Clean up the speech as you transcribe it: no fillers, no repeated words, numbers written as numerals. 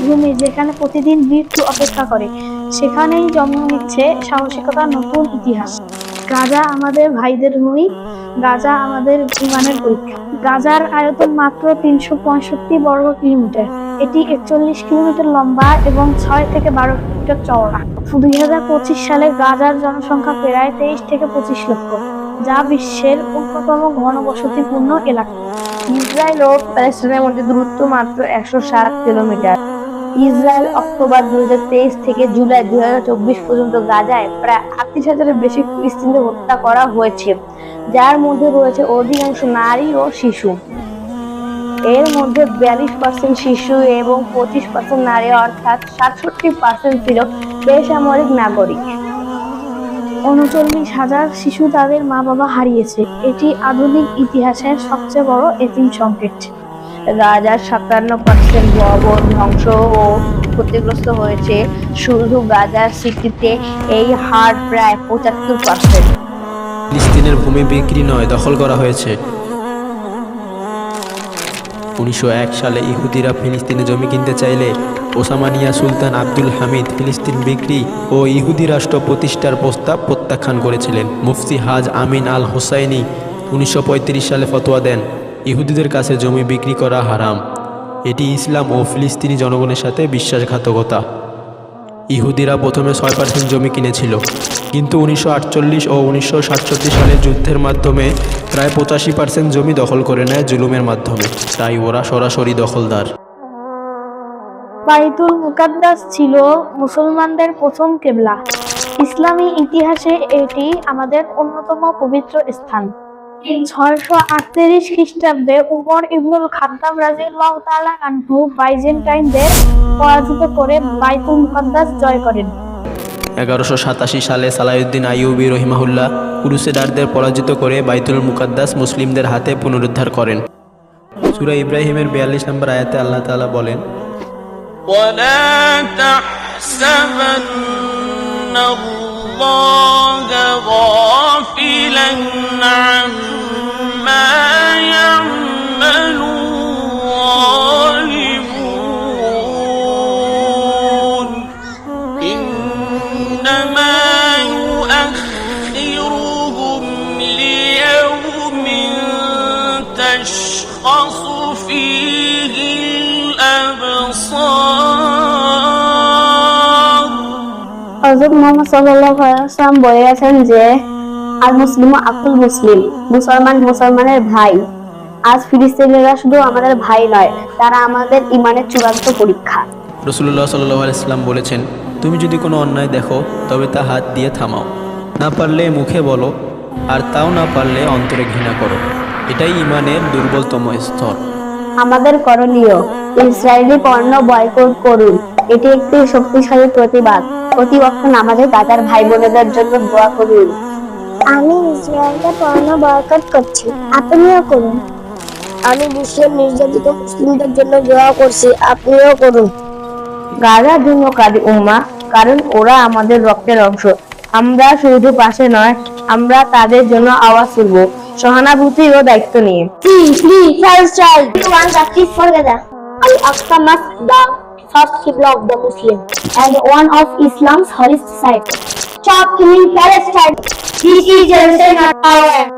ভূমি যেখানে প্রতিদিন মৃত্যু অপেক্ষা করে, সেখানেই জন্ম নিচ্ছে সাহসিকতার নতুন ইতিহাস। গাজা আমাদের ভাইদের ভূমি, গাজা আমাদের ইমানের পরীক্ষা। গাজার আয়তন মাত্র 365 বর্গ কিলোমিটার। এটি 41 কিলোমিটার লম্বা এবং 6 থেকে 12 কিলোমিটার চওড়া। 2025 সালে গাজার জনসংখ্যা প্রায় 23 থেকে 25 লক্ষ, যা বিশ্বের অন্যতম ঘনবসতিপূর্ণ এলাকা। ইসরায়েল ও প্যালেস্টাইনের মধ্যে দূরত্ব মাত্র 107 কিলোমিটার। ইসরায়েল অক্টোবর 2023 থেকে জুলাই 2024 পর্যন্ত গাজায় প্রায় 38,000-এর বেশি ফিলিস্তিনিদের হত্যা করা হয়েছে, যার মধ্যে রয়েছে অধিকাংশ নারী ও শিশু। এর মধ্যে 42% শিশু এবং 25% নারী, অর্থাৎ 67% ছিল বেসামরিক নাগরিক। 39,000 শিশু তাদের মা বাবা হারিয়েছে। এটি আধুনিক ইতিহাসের সবচেয়ে বড় এতিম সংকট। গাজার 57% ভবন ধ্বংস ও ক্ষতিগ্রস্ত হয়েছে। শুধু গাজার সিটিতে এই হার প্রায় 75%। ফিলিস্তিনের ভূমি বিক্রি নয়, দখল করা হয়েছে। 1901 সালে ইহুদিরা ফিলিস্তিনে জমি কিনতে চাইলে ওসমানিয়া সুলতান আব্দুল হামিদ ফিলিস্তিন বিক্রি ও ইহুদি রাষ্ট্র প্রতিষ্ঠার প্রস্তাব প্রত্যাখ্যান করেছিলেন। মুফতি হাজ আমিন আল হোসাইনি 1935 সালে ফতোয়া দেন, ইহুদিদের কাছে জমি বিক্রি করা হারাম। এটি ইসলাম ও ফিলিস্তিনি জনগণের সাথে বিশ্বাসঘাতকতা। ইহুদিরা প্রথমে 6% জমি কিনেছিল, কিন্তু 1948 ও 1967 সালের যুদ্ধের মাধ্যমে প্রায় 85% জমি দখল করে নেয় জুলুমের মাধ্যমে। তাই ওরা সরাসরি দখলদার। বাইতুল মুকাদ্দাস ছিল মুসলমানদের প্রথম কিবলা। ইসলামী ইতিহাসে এটি আমাদের অন্যতম পবিত্র স্থান। 638 খ্রিস্টাব্দে উমর ইবনুল খাত্তাব রাদিয়াল্লাহু তাআলা আনহু বাইজেন্টাইনদের পরাজিত করে বাইতুল মুকাদ্দাস জয় করেন। 1187 সালে সালাউদ্দিন আইয়ুবী রহিমাহুল্লাহ ক্রুসেডারদের পরাজিত করে বাইতুল মুকাদ্দাস মুসলিমদের হাতে পুনরুদ্ধার করেন। সূরা ইব্রাহিমের 42 নম্বর আয়াতে আল্লাহ তাআলা বলেন, ولا تحسبن الله غافلا عما يعمل الظالمون إنما يؤخرهم ليوم تشخص فيه হযরত মুহাম্মদ সাল্লাল্লাহু আলাইহি ওয়াসাল্লাম বলেছেন যে আল মুসলিমু আকুল মুসলিম, মুসলমান মুসলমানের ভাই। আজ ফিলিস্তিনিরা শুধু আমাদের ভাই নয়, তারা আমাদের ঈমানের চূড়ান্ত পরীক্ষা। রাসূলুল্লাহ সাল্লাল্লাহু আলাইহি ওয়াসাল্লাম বলেছেন, তুমি যদি কোনো অন্যায় দেখো তবে তা হাত দিয়ে থামাও, না পারলে মুখে বলো, আর তাও না পারলে অন্তরে ঘৃণা করো। এটাই ঈমানের দুর্বলতম স্তর। আমাদের করণীয়, ইসরায়েলি পণ্য বয়কট করুন। এটি একটি শক্তিশালী প্রতিবাদ। প্রতি ওয়াক্ত নামাজে গাজার ভাই বোনেদের জন্য দোয়া করুন। আমি ইসরায়েলের পণ্য বয়কট করছি, আপনিও করুন। আমি বিশ্বের নির্যাতিত মুসলিমদের জন্য দোয়া করছি, আপনিও করুন। গাজা জন্যকারী উম্মাহ, কারণ ওরা আমাদের রক্তের অংশ। আমরা শুধু পাশে নয়, আমরা তাদের জন্য আওয়াজ তুলব, সহানুভূতি ও দায়িত্ব নিয়ে। Free Palestine. We want justice for Gaza. Al-Aqsa must the first qibla of the Muslim and one of Islam's holiest sites. Stop killing Palestine. This is Jerusalem, not ours.